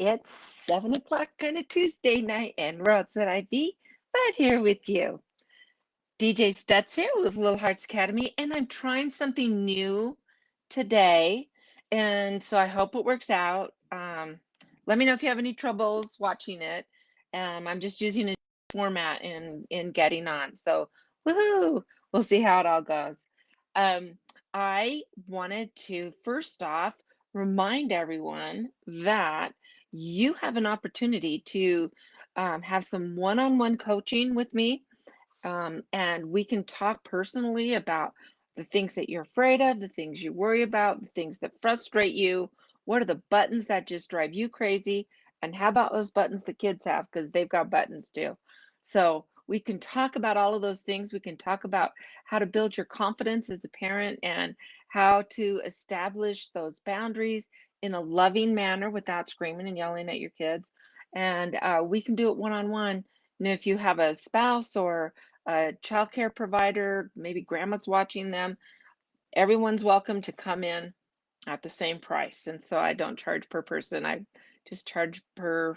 It's 7 o'clock on a Tuesday night, and where else would I be but here with you? DJ Stutz here with Little Hearts Academy, and I'm trying something new today, and so I hope it works out. Let me know if you have any troubles watching it. I'm just using a format in getting on, so woohoo! We'll see how it all goes. Um, I wanted to first off remind everyone that you have an opportunity to have some one-on-one coaching with me, and we can talk personally about the things that you're afraid of, the things you worry about, the things that frustrate you. What are the buttons that just drive you crazy? And how about those buttons the kids have? Because they've got buttons too. So we can talk about all of those things. We can talk about how to build your confidence as a parent and how to establish those boundaries in a loving manner without screaming and yelling at your kids. And we can do it one on one. And if you have a spouse or a childcare provider, maybe grandma's watching them, everyone's welcome to come in at the same price. And so I don't charge per person, I just charge per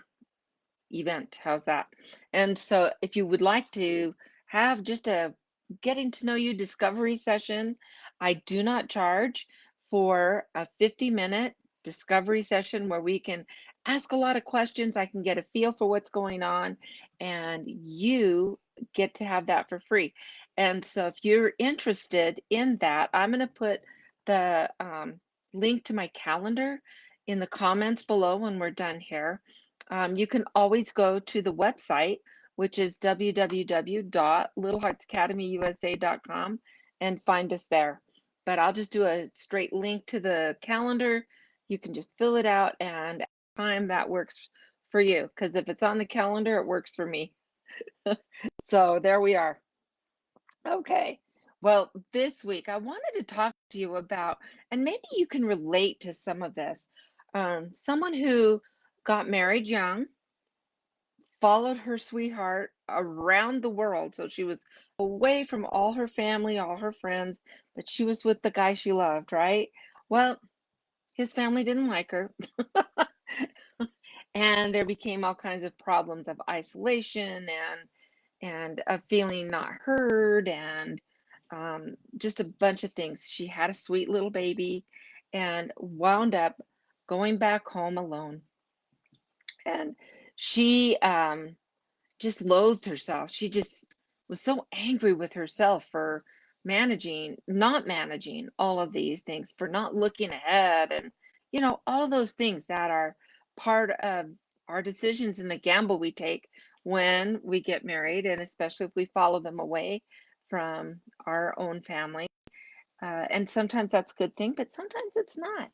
event. How's that? And so if you would like to have just a getting to know you discovery session, I do not charge for a 50-minute discovery session where we can ask a lot of questions. I can get a feel for what's going on, and you get to have that for free. And so if you're interested in that, I'm going to put the link to my calendar in the comments below when we're done here. You can always go to the website, which is www.littleheartsacademyusa.com, and find us there. But I'll just do a straight link to the calendar. You can just fill it out, and at the time that works for you, because if it's on the calendar, it works for me. So there we are. Okay. Well, this week I wanted to talk to you about, and maybe you can relate to some of this. Someone who got married young, followed her sweetheart around the world. So she was away from all her family, all her friends, but she was with the guy she loved, right? Well, his family didn't like her, and there became all kinds of problems of isolation and of feeling not heard and just a bunch of things. She had a sweet little baby and wound up going back home alone. And she just loathed herself. She just was so angry with herself for not managing all of these things, for not looking ahead, and, all of those things that are part of our decisions and the gamble we take when we get married, and especially if we follow them away from our own family. And sometimes that's a good thing, but sometimes it's not.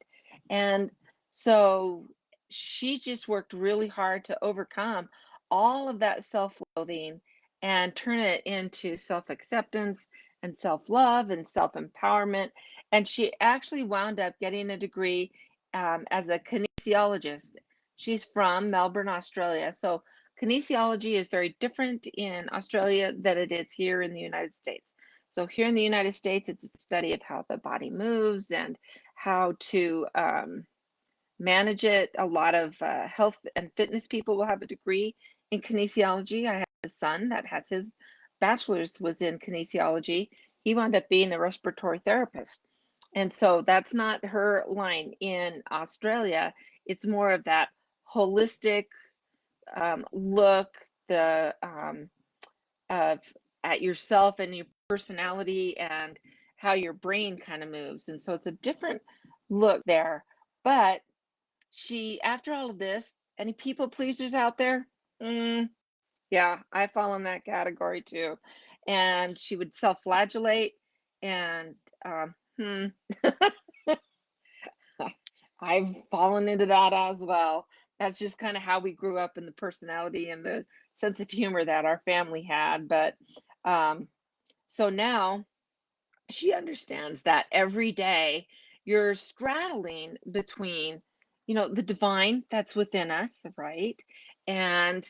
And so she just worked really hard to overcome all of that self-loathing and turn it into self-acceptance and self-love and self-empowerment. And she actually wound up getting a degree as a kinesiologist. She's from Melbourne, Australia. So kinesiology is very different in Australia than it is here in the United States. So here in the United States, it's a study of how the body moves and how to manage it. A lot of health and fitness people will have a degree in kinesiology. I have a son that has his bachelor's was in kinesiology. He wound up being a respiratory therapist. And so that's not her line in Australia. It's more of that holistic look, the of at yourself and your personality and how your brain kind of moves. And so it's a different look there. But she, after all of this, any people pleasers out there? Mm, yeah, I fall in that category too. And she would self-flagellate, and I've fallen into that as well. That's just kind of how we grew up, in the personality and the sense of humor that our family had. But um, so now she understands that every day you're straddling between, the divine that's within us, right? And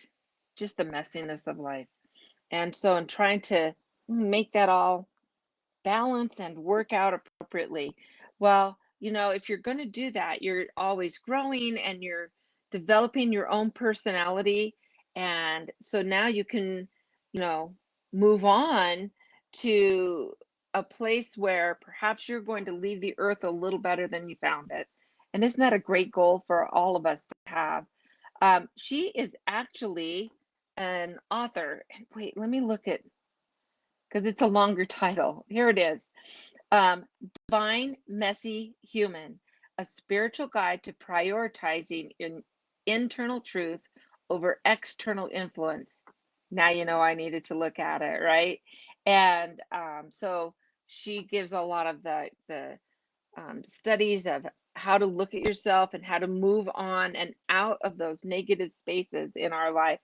just the messiness of life. And so in trying to make that all balance and work out appropriately, well, if you're going to do that, you're always growing and you're developing your own personality. And so now you can, you know, move on to a place where perhaps you're going to leave the earth a little better than you found it. And isn't that a great goal for all of us to have? She is actually an author. And wait, let me look at, because it's a longer title. Here it is. Um, Divine Messy Human, a spiritual guide to prioritizing internal truth over external influence. Now you know I needed to look at it, right? And so she gives a lot of the studies of how to look at yourself and how to move on and out of those negative spaces in our life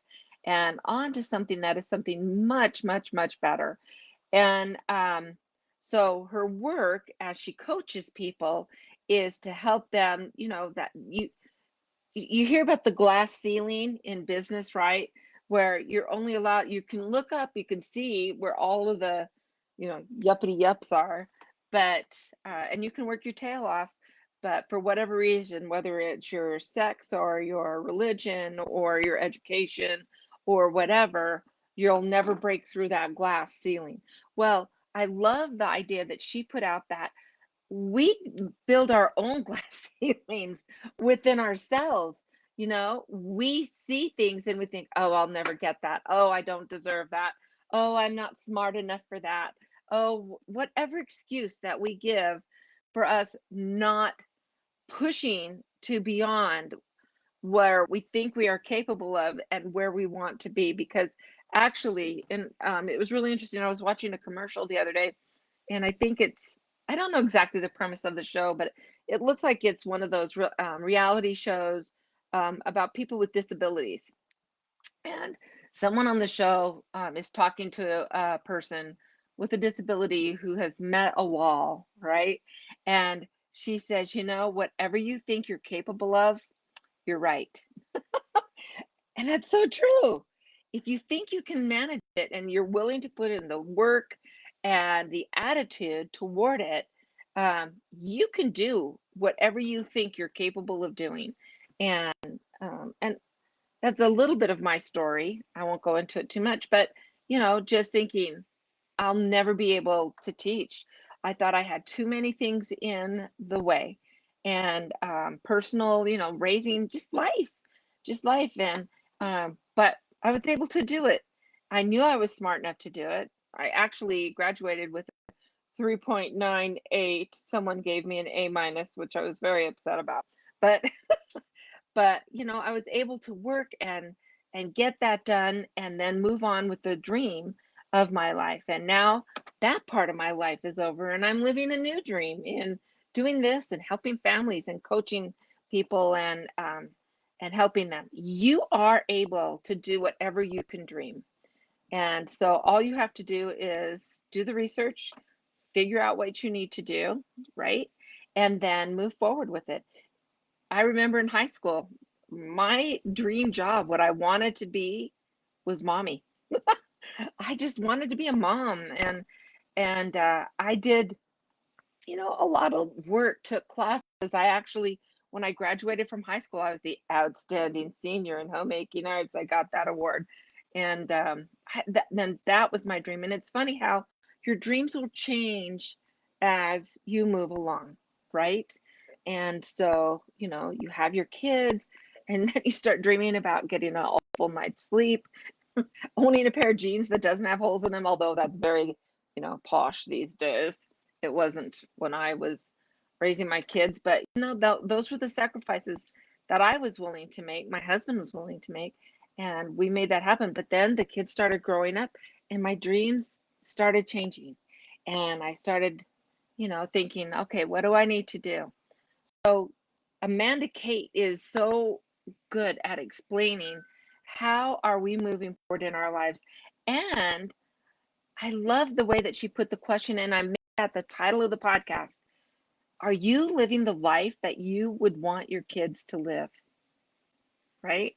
and on to something that is something much, much, much better. And so her work as she coaches people is to help them, that you hear about the glass ceiling in business, right? Where you're only allowed, you can look up, you can see where all of the, yuppity yups are, but, and you can work your tail off, but for whatever reason, whether it's your sex or your religion or your education or whatever, you'll never break through that glass ceiling. Well, I love the idea that she put out that we build our own glass ceilings within ourselves. We see things and we think, oh, I'll never get that. Oh, I don't deserve that. Oh, I'm not smart enough for that. Oh, whatever excuse that we give for us not pushing to beyond where we think we are capable of and where we want to be. Because actually, and it was really interesting. I was watching a commercial the other day, and I don't know exactly the premise of the show, but it looks like it's one of those reality shows about people with disabilities. And someone on the show is talking to a person with a disability who has met a wall, right? And she says, whatever you think you're capable of, you're right. And that's so true. If you think you can manage it and you're willing to put in the work and the attitude toward it, you can do whatever you think you're capable of doing. And that's a little bit of my story. I won't go into it too much, but just thinking I'll never be able to teach. I thought I had too many things in the way, and personal, raising, just life, and but I was able to do it. I knew I was smart enough to do it. I actually graduated with 3.98. Someone gave me an A minus, which I was very upset about. But I was able to work and get that done and then move on with the dream of my life. And now that part of my life is over and I'm living a new dream in doing this and helping families and coaching people and helping them. You are able to do whatever you can dream. And so all you have to do is do the research, figure out what you need to do, right? And then move forward with it. I remember in high school, my dream job, what I wanted to be was mommy. I just wanted to be a mom, and I did, a lot of work, took classes. I actually, when I graduated from high school, I was the outstanding senior in homemaking arts. I got that award, and then that was my dream. And it's funny how your dreams will change as you move along, right? And so, you have your kids, and then you start dreaming about getting a full night's sleep, owning a pair of jeans that doesn't have holes in them, although that's very, posh these days. It wasn't when I was raising my kids, but those were the sacrifices that I was willing to make, my husband was willing to make, and we made that happen. But then the kids started growing up and my dreams started changing. And I started, thinking, okay, what do I need to do? So Amanda Kate is so good at explaining how are we moving forward in our lives. And I love the way that she put the question, and I made that the title of the podcast. Are you living the life that you would want your kids to live? Right?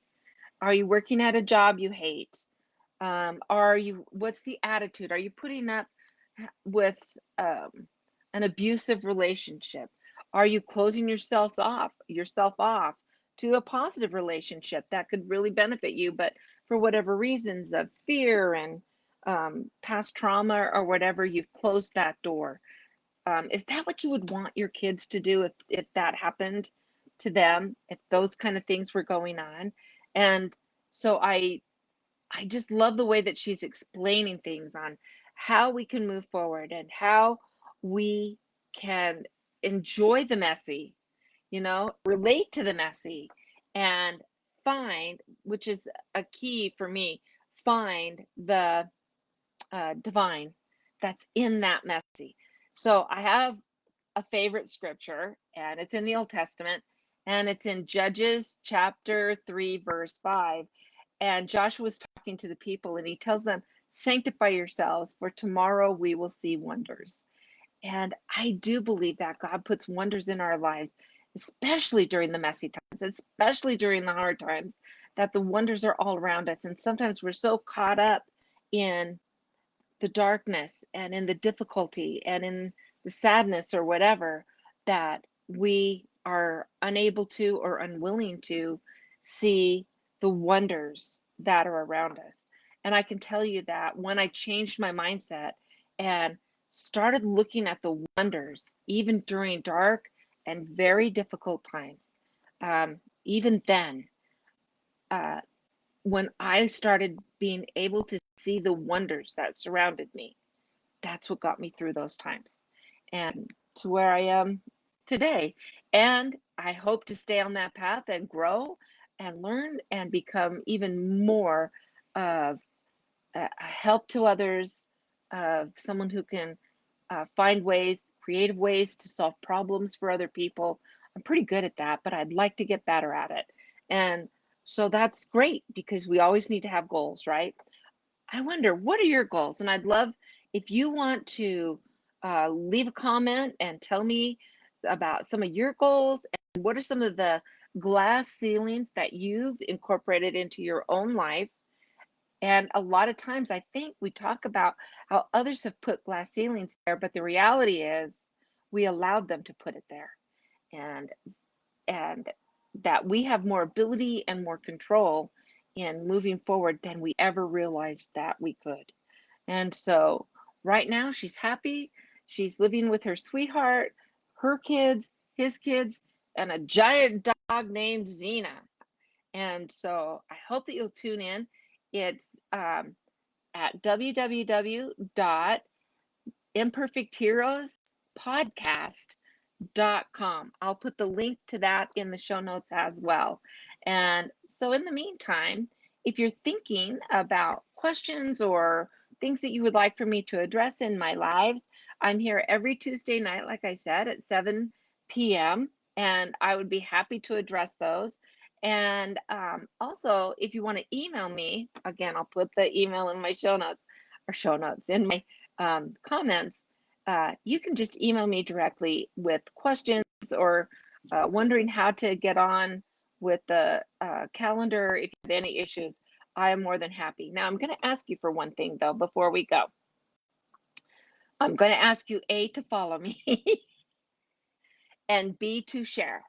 Are you working at a job you hate? What's the attitude? Are you putting up with an abusive relationship? Are you closing yourself off to a positive relationship that could really benefit you. But for whatever reasons of fear and past trauma or whatever, you've closed that door. Is that what you would want your kids to do if that happened to them, if those kind of things were going on? And so I just love the way that she's explaining things on how we can move forward and how we can enjoy the messy, relate to the messy, and find, which is a key for me, find the divine that's in that messy. So I have a favorite scripture, and it's in the Old Testament, and it's in Judges chapter 3, verse 5. And Joshua was talking to the people, and he tells them, "Sanctify yourselves, for tomorrow we will see wonders." And I do believe that God puts wonders in our lives, especially during the messy times, especially during the hard times, that the wonders are all around us. And sometimes we're so caught up in the darkness and in the difficulty and in the sadness or whatever, that we are unable to or unwilling to see the wonders that are around us. And I can tell you that when I changed my mindset and started looking at the wonders, even during dark and very difficult times, even then, uh, when I started being able to see the wonders that surrounded me, that's what got me through those times and to where I am today. And I hope to stay on that path and grow and learn and become even more of a help to others, of someone who can find ways, creative ways to solve problems for other people. I'm pretty good at that, but I'd like to get better at it. And so that's great because we always need to have goals, right? I wonder, what are your goals? And I'd love if you want to leave a comment and tell me about some of your goals and what are some of the glass ceilings that you've incorporated into your own life. And a lot of times I think we talk about how others have put glass ceilings there, but the reality is we allowed them to put it there. And and that we have more ability and more control in moving forward than we ever realized that we could. And so right now she's happy. She's living with her sweetheart, her kids, his kids, and a giant dog named Xena. And so I hope that you'll tune in. It's at www.imperfectheroespodcast.com. I'll put the link to that in the show notes as well. And so, in the meantime, if you're thinking about questions or things that you would like for me to address in my lives, I'm here every Tuesday night, like I said, at 7 p.m., and I would be happy to address those. And also, if you want to email me, again, I'll put the email in my show notes in my comments. You can just email me directly with questions or wondering how to get on with the calendar. If you have any issues, I am more than happy. Now, I'm going to ask you for one thing, though, before we go. I'm going to ask you, A, to follow me, and B, to share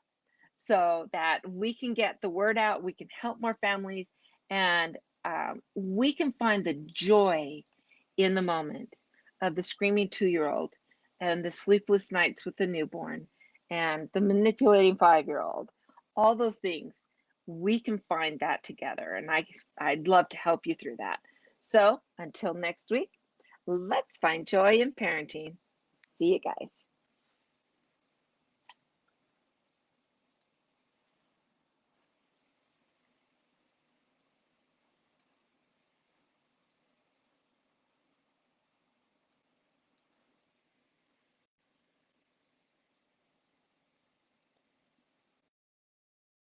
so that we can get the word out, we can help more families, and we can find the joy in the moment of the screaming 2-year-old and the sleepless nights with the newborn and the manipulating 5-year-old. All those things, we can find that together. And I'd love to help you through that. So until next week, let's find joy in parenting. See you guys.